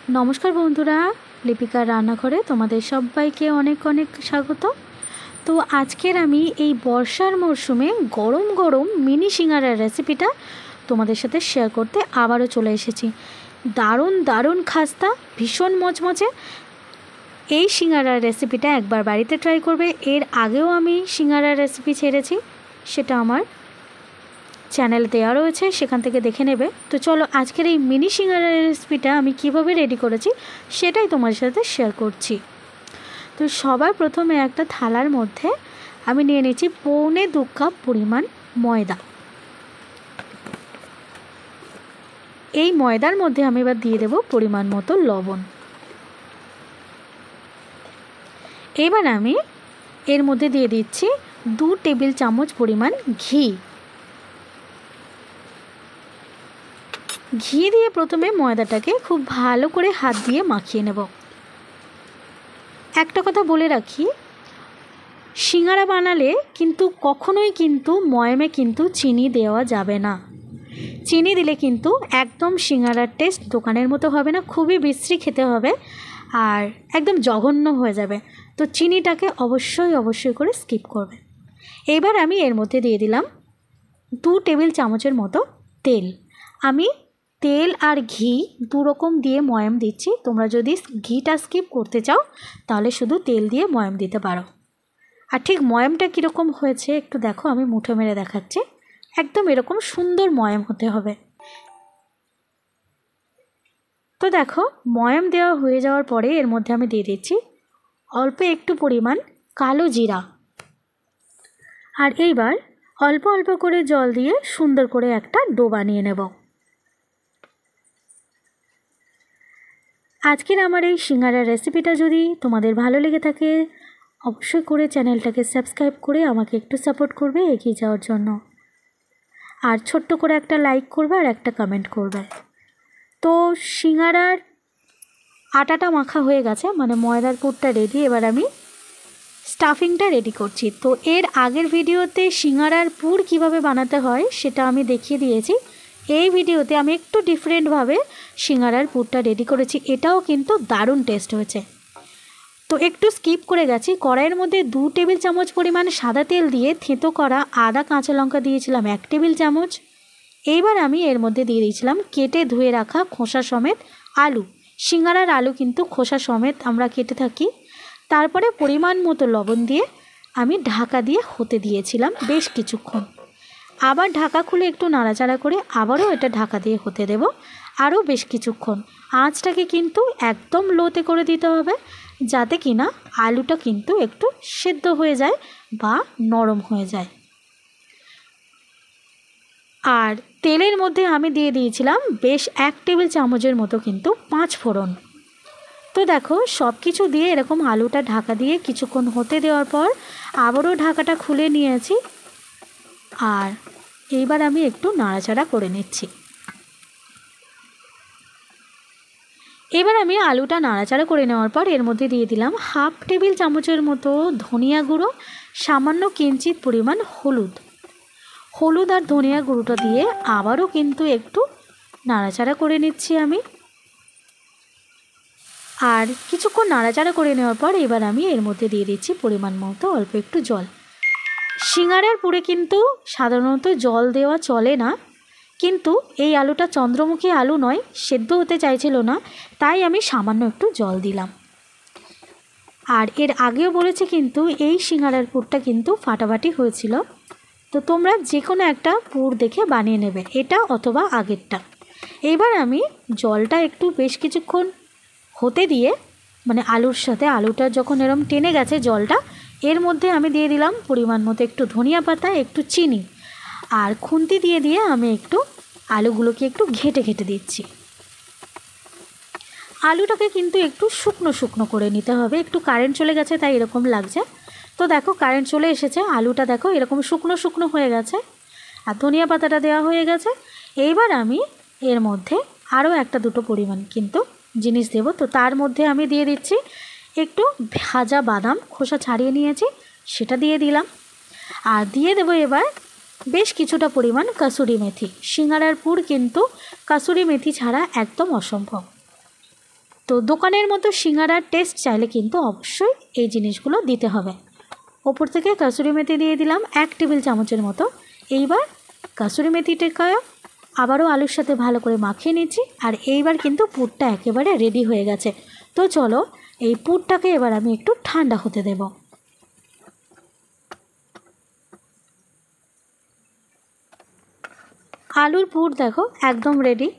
নমস্কার বন্ধুরা, লিপিকার রান্নাঘরে তোমাদের সবাইকে অনেক অনেক স্বাগত। তো আজকের আমি এই বর্ষার মরশুমে গরম গরম মিনি সিঙ্গারার রেসিপিটা তোমাদের সাথে শেয়ার করতে আবারও চলে এসেছি। দারুণ দারুণ খাস্তা, ভীষণ মচমচে এই সিঙ্গারার রেসিপিটা একবার বাড়িতে ট্রাই করবে। এর আগেও আমি সিঙ্গারার রেসিপি ছেড়েছি, সেটা আমার চ্যানেল দেওয়া রয়েছে, সেখান থেকে দেখে নেবে। তো চলো আজকের এই মিনি সিঙ্গারার রেসিপিটা আমি কিভাবে রেডি করেছি সেটাই তোমার সাথে শেয়ার করছি। তো সবার প্রথমে একটা থালার মধ্যে আমি নিয়ে নিচ্ছি 1.25 কাপ পরিমাণ ময়দা। এই ময়দার মধ্যে আমি এবার দিয়ে দেব পরিমাণ মতো লবণ। এবার আমি এর মধ্যে দিয়ে দিচ্ছি 2 টেবিল চামচ পরিমাণ ঘি। ঘি দিয়ে প্রথমে ময়দাটাকে খুব ভালো করে হাত দিয়ে মাখিয়ে নেব। একটা কথা বলে রাখি, সিঙ্গারা বানালে কিন্তু কখনোই কিন্তু ময়ামে কিন্তু চিনি দেওয়া যাবে না। চিনি দিলে কিন্তু একদম সিঙ্গারার টেস্ট দোকানের মতো হবে না, খুবই বিশ্রী খেতে হবে আর একদম জঘন্য হয়ে যাবে। তো চিনিটাকে অবশ্যই করে স্কিপ করবে। এবার আমি এর মধ্যে দিয়ে দিলাম 2 টেবিল চামচের মতো তেল। আমি তেল আর ঘি দুরকম দিয়ে ময়াম দিচ্ছি। তোমরা যদি ঘিটা স্কিপ করতে চাও তাহলে শুধু তেল দিয়ে ময়াম দিতে পারো। আর ঠিক ময়ামটা কীরকম হয়েছে একটু দেখো, আমি মুঠো মেরে দেখাচ্ছি। একদম এরকম সুন্দর ময়াম হতে হবে। তো দেখো ময়াম দেওয়া হয়ে যাওয়ার পরে এর মধ্যে আমি দিয়ে দিচ্ছি অল্প একটু পরিমাণ কালো জিরা। আর এইবার অল্প অল্প করে জল দিয়ে সুন্দর করে একটা ডো বানিয়ে নেব। আজকের আমার এই সিঙ্গারার রেসিপিটা যদি তোমাদের ভালো লেগে থাকে অবশ্যই করে চ্যানেলটাকে সাবস্ক্রাইব করে আমাকে একটু সাপোর্ট করবে এগিয়ে যাওয়ার জন্য। আর ছোট্ট করে একটা লাইক করবে আর একটা কমেন্ট করবে। তো সিঙ্গারার আটাটা মাখা হয়ে গেছে, মানে ময়দার পুরটা রেডি। এবার আমি স্টাফিংটা রেডি করছি। তো এর আগের ভিডিওতে সিঙ্গারার পুর কিভাবে বানাতে হয় সেটা আমি দেখিয়ে দিয়েছি। এই ভিডিওতে আমি একটু ডিফারেন্টভাবে সিঙ্গারার পুরটা রেডি করেছি, এটাও কিন্তু দারুণ টেস্ট হয়েছে। তো একটু স্কিপ করে গেছি। কড়াইয়ের মধ্যে 2 টেবিল চামচ পরিমাণ সাদা তেল দিয়ে থেঁতো করা আদা কাঁচা লঙ্কা দিয়েছিলাম 1 টেবিল চামচ। এইবার আমি এর মধ্যে দিয়ে দিয়েছিলাম কেটে ধুয়ে রাখা খোসা সমেত আলু। সিঙ্গারার আলু কিন্তু খোসা সমেত আমরা কেটে থাকি। তারপরে পরিমাণ মতো লবণ দিয়ে আমি ঢাকা দিয়ে হতে দিয়েছিলাম বেশ কিছুক্ষণ। আবার ঢাকা খুলে একটু নাড়াচাড়া করে আবারও এটা ঢাকা দিয়ে হতে দেব আরও বেশ কিছুক্ষণ। আঁচটাকে কিন্তু একদম লোতে করে দিতে হবে, যাতে কিনা আলুটা কিন্তু একটু সেদ্ধ হয়ে যায় বা নরম হয়ে যায়। আর তেলের মধ্যে আমি দিয়ে দিয়েছিলাম বেশ 1 টেবিল চামচের মতো কিন্তু 5 ফোড়ন। তো দেখো সব কিছু দিয়ে এরকম আলুটা ঢাকা দিয়ে কিছুক্ষণ হতে দেওয়ার পর আবারও ঢাকাটা খুলে নিয়েছি। আর এইবার আমি একটু নাড়াচাড়া করে নিচ্ছি। এবার আমি আলুটা নাড়াচাড়া করে নেওয়ার পর এর মধ্যে দিয়ে দিলাম 1/2 টেবিল চামচের মতো ধনিয়া গুঁড়ো, সামান্য কিঞ্চিত পরিমাণ হলুদ আর ধনিয়া গুঁড়োটা দিয়ে আবারও কিন্তু একটু নাড়াচাড়া করে নিচ্ছি আমি। আর কিছুক্ষণ নাড়াচাড়া করে নেওয়ার পর এবার আমি এর মধ্যে দিয়ে দিচ্ছি পরিমাণ মতো অল্প একটু জল। সিঙ্গারার পুরে কিন্তু সাধারণত জল দেওয়া চলে না, কিন্তু এই আলুটা চন্দ্রমুখী আলু নয়, সেদ্ধ হতে চাইছিল না, তাই আমি সামান্য একটু জল দিলাম। আর এর আগেও বলেছি কিন্তু এই সিঙ্গারার পুরটা কিন্তু ফাটাফাটি হয়েছিল। তো তোমরা যে কোনো একটা পুর দেখে বানিয়ে নেবে, এটা অথবা আগেরটা। এবার আমি জলটা একটু বেশ কিছুক্ষণ হতে দিয়ে, মানে আলুর সাথে আলুটা যখন এরম টেনে গেছে জলটা, এর মধ্যে আমি দিয়ে দিলাম পরিমাণ মতো একটু ধনিয়া পাতা, একটু চিনি আর খুন্তি দিয়ে আমি একটু আলুগুলোকে একটু ঘেটে দিচ্ছি। আলুটাকে কিন্তু একটু শুকনো করে নিতে হবে। একটু কারেন্ট চলে গেছে তাই এরকম লাগছে। তো দেখো কারেন্ট চলে এসেছে, আলুটা দেখো এরকম শুকনো হয়ে গেছে আর ধনিয়া পাতাটা দেওয়া হয়ে গেছে। এইবার আমি এর মধ্যে আরও 1-2 পরিমাণ কিন্তু জিনিস দেব। তো তার মধ্যে আমি দিয়ে দিচ্ছি একটু ভাজা বাদাম, খোসা ছাড়িয়ে নিয়েছি, সেটা দিয়ে দিলাম। আর দিয়ে দেব এবার বেশ কিছুটা পরিমাণ কাসুরি মেথি। সিঙ্গারার পুর কিন্তু কাসুরি মেথি ছাড়া একদম অসম্ভব। তো দোকানের মতো সিঙ্গারার টেস্ট চাইলে কিন্তু অবশ্যই এই জিনিসগুলো দিতে হবে। ওপর থেকে কাসুরি মেথি দিয়ে দিলাম 1 টেবিল চামচের মতো। এইবার কাসুরি মেথিটাকে আবারও আলুর সাথে ভালো করে মাখিয়ে নিচ্ছি। আর এইবার কিন্তু পুরটা একেবারে রেডি হয়ে গেছে। তো চলো এই পুরটাকে এবার আমি একটু ঠান্ডা হতে দেব। আলুর পুর দেখো একদম রেডি।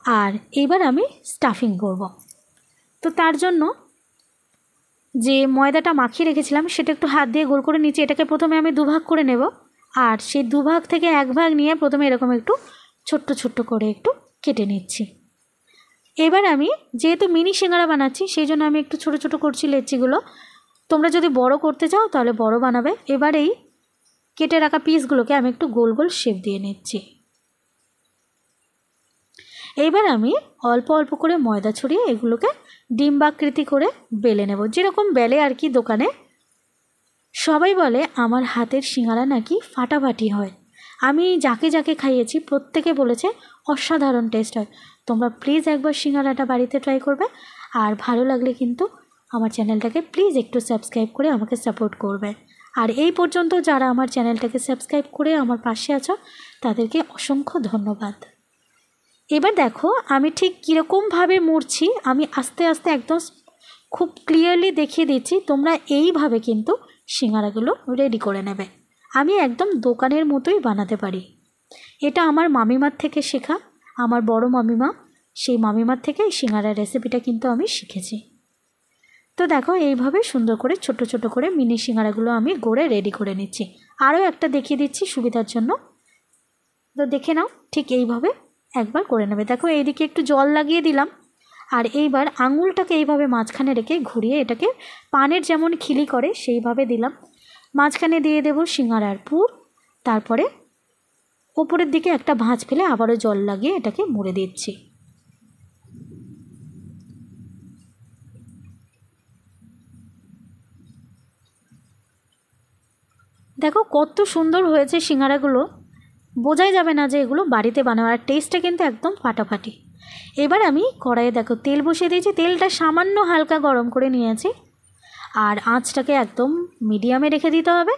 আর এইবার আমি স্টাফিং করব। তো তার জন্য যে ময়দাটা মাখিয়ে রেখেছিলাম সেটা একটু হাত দিয়ে গোল করে নিচ্ছি। এটাকে প্রথমে আমি দুভাগ করে নেব। আর সেই দুভাগ থেকে এক ভাগ নিয়ে প্রথমে এরকম একটু ছোট্ট ছোট্ট করে একটু কেটে নিচ্ছি। এবার আমি যেহেতু মিনি সিঙ্গারা বানাচ্ছি সেই জন্য আমি একটু ছোট ছোট করছি লেচিগুলো। তোমরা যদি বড় করতে চাও তাহলে বড় বানাবে। এবার এই কেটে রাখা পিসগুলোকে আমি একটু গোল গোল শেপ দিয়ে নিচ্ছি। এইবার আমি অল্প অল্প করে ময়দা ছড়িয়ে এগুলোকে ডিম্বাকৃতি করে বেলে নেব, যেরকম বেলে আর কি দোকানে। সবাই বলে আমার হাতের সিঙ্গারা নাকি ফাটাফাটি হয়। আমি যাকে যাকে খাইয়েছি প্রত্যেকে বলেছে অসাধারণ টেস্ট হয়। তোমরা প্লিজ একবার সিঙ্গারাটা বাড়িতে ট্রাই করবে। আর ভালো লাগলে কিন্তু আমার চ্যানেলটাকে প্লিজ একটু সাবস্ক্রাইব করে আমাকে সাপোর্ট করবে। আর এই পর্যন্ত যারা আমার চ্যানেলটাকে সাবস্ক্রাইব করে আমার পাশে আছো তাদেরকে অসংখ্য ধন্যবাদ। এবার দেখো আমি ঠিক কীরকমভাবে মুড়ছি, আমি আস্তে আস্তে একদম খুব ক্লিয়ারলি দেখিয়ে দিচ্ছি। তোমরা এইভাবে কিন্তু সিঙ্গারাগুলো রেডি করে নেবে। আমি একদম দোকানের মতোই বানাতে পারি। এটা আমার মামিমার থেকে শেখা। আমার বড় মামিমা, সেই মামিমার থেকে এই সিঙ্গারার রেসিপিটা কিন্তু আমি শিখেছি। তো দেখো এইভাবে সুন্দর করে ছোট ছোট করে মিনি সিঙ্গারাগুলো আমি গড়ে রেডি করে নিচ্ছি। আরও একটা দেখিয়ে দিচ্ছি সুবিধার জন্য। তো দেখে নাও, ঠিক এইভাবে একবার করে নেবে। দেখো এইদিকে একটু জল লাগিয়ে দিলাম। আর এইবার আঙুলটাকে এইভাবে মাঝখানে রেখে ঘুরিয়ে এটাকে পানের যেমন খিলি করে সেইভাবে দিলাম। মাঝখানে দিয়ে দেব সিঙ্গারার পুর। তারপরে ওপরের দিকে একটা ভাঁজ ফেলে আবারও জল লাগিয়ে এটাকে মুড়ে দিচ্ছি। দেখো কত সুন্দর হয়েছে সিঙ্গারাগুলো, বোঝাই যাবে না যে এগুলো বাড়িতে বানানো। আর টেস্টটা কিন্তু একদম ফাটাফাটি। এবার আমি কড়াইয়ে দেখো তেল বসিয়ে দিয়েছি। তেলটা সামান্য হালকা গরম করে নিয়েছি। আর আঁচটাকে একদম মিডিয়ামে রেখে দিতে হবে।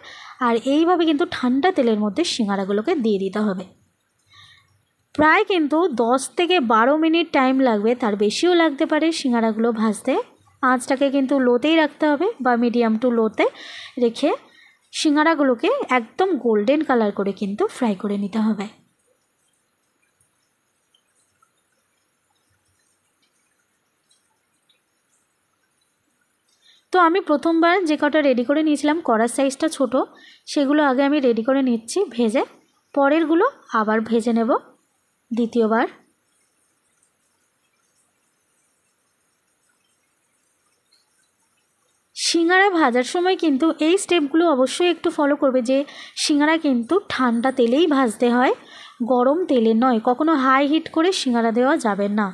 আর এইভাবে কিন্তু ঠান্ডা তেলের মধ্যে সিঙ্গারাগুলোকে দিয়ে দিতে হবে। প্রায় কিন্তু 10 থেকে 12 মিনিট টাইম লাগবে, তার বেশিও লাগতে পারে সিঙ্গারাগুলো ভাজতে। আঁচটাকে কিন্তু লোতেই রাখতে হবে বা মিডিয়াম টু লোতে রেখে সিঙ্গারাগুলোকে একদম গোল্ডেন কালার করে কিন্তু ফ্রাই করে নিতে হবে। তো আমি প্রথমবার যে কটা রেডি করে নিয়েছিলাম, কড়ার সাইজটা ছোট, সেগুলো আগে আমি রেডি করে নিচ্ছি ভেজে। পরেরগুলো আবার ভেজে নেব দ্বিতীয়বার। সিঙ্গারা ভাজার সময় কিন্তু এই স্টেপগুলো অবশ্যই একটু ফলো করবে, যে সিঙ্গারা কিন্তু ঠান্ডা তেলেই ভাজতে হয়, গরম তেলে নয়। কখনো হাই হিট করে সিঙ্গারা দেওয়া যাবে না।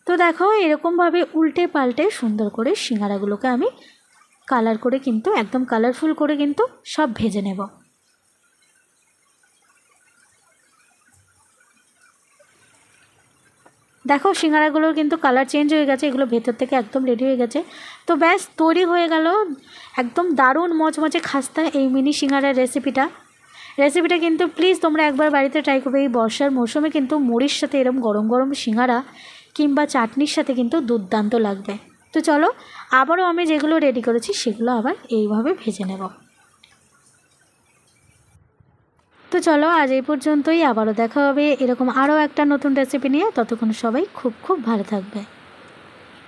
তো দেখো এরকমভাবে উল্টে পাল্টে সুন্দর করে সিঙ্গারাগুলোকে আমি কালার করে কিন্তু একদম কালারফুল করে কিন্তু সব ভেজে নেব। দেখো সিঙ্গারাগুলোর কিন্তু কালার চেঞ্জ হয়ে গেছে, এগুলো ভেতর থেকে একদম রেডি হয়ে গেছে। তো ব্যাস তৈরি হয়ে গেল একদম দারুণ মচমচে খাস্তা এই মিনি সিঙ্গারার রেসিপিটা কিন্তু প্লিজ তোমরা একবার বাড়িতে ট্রাই করবে। এই বর্ষার মৌসুমে কিন্তু মুড়ির সাথে এরকম গরম গরম সিঙ্গারা কিংবা চাটনির সাথে কিন্তু দুর্দান্ত লাগবে। তো চলো আবারও আমি যেগুলো রেডি করেছি সেগুলো আবার এইভাবে ভেজে নেব। তো চলো আজ এই পর্যন্তই, আবারও দেখা হবে এরকম আরও একটা নতুন রেসিপি নিয়ে। ততক্ষণ সবাই খুব খুব ভালো থাকবে।